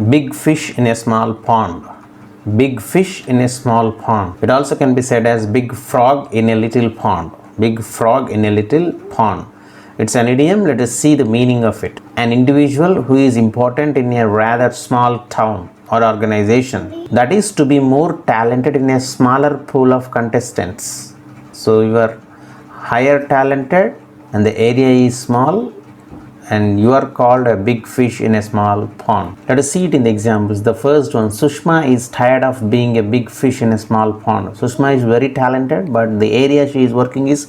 Big fish in a small pond. Big fish in a small pond. It also can be said as big frog in a little pond. Big frog in a little pond. It's an idiom. Let us see the meaning of it. An individual who is important in a rather small town or organization, that is to be more talented in a smaller pool of contestants. So you are higher talented and the area is small, and you are called a big fish in a small pond. Let us see it in the examples. The first one, Sushma is tired of being a big fish in a small pond. Sushma is very talented, but the area she is working is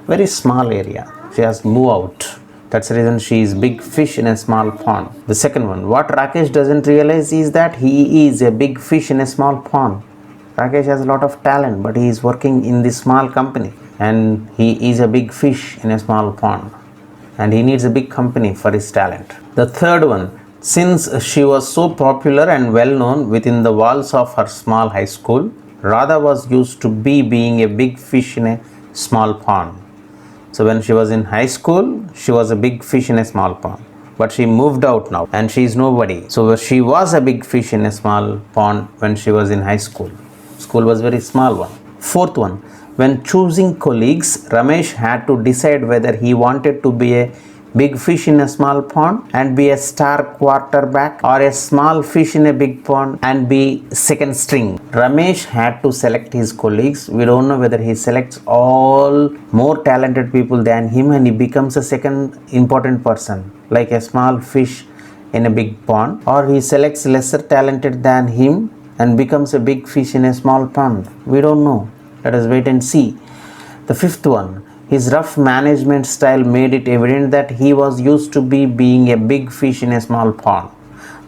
very small area. She has to move out. That's the reason she is big fish in a small pond. The second one, what Rakesh doesn't realize is that he is a big fish in a small pond. Rakesh has a lot of talent, but he is working in this small company and he is a big fish in a small pond, and he needs a big company for his talent. The third one, since she was so popular and well known within the walls of her small high school, Radha was used to being a big fish in a small pond. So when she was in high school, she was a big fish in a small pond. But she moved out now and she is nobody. So she was a big fish in a small pond when she was in high school. School was very small one. Fourth one, when choosing colleagues, Ramesh had to decide whether he wanted to be a big fish in a small pond and be a star quarterback, or a small fish in a big pond and be second string. Ramesh had to select his colleagues. We don't know whether he selects all more talented people than him and he becomes a second important person, like a small fish in a big pond, or he selects lesser talented than him and becomes a big fish in a small pond. We don't know. Let us wait and see. The fifth one, his rough management style made it evident that he was used to being a big fish in a small pond.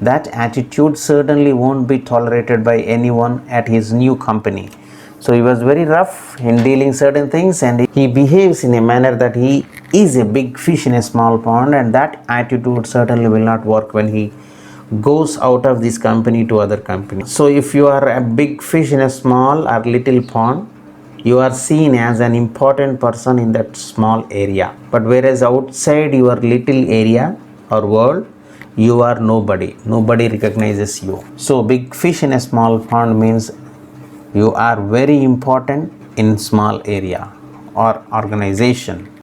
That attitude certainly won't be tolerated by anyone at his new company. So he was very rough in dealing certain things and he behaves in a manner that he is a big fish in a small pond, and that attitude certainly will not work when he goes out of this company to other company. So if you are a big fish in a small or little pond, you are seen as an important person in that small area. But whereas outside your little area or world, you are nobody. Nobody recognizes you. So big fish in a small pond means you are very important in small area or organization.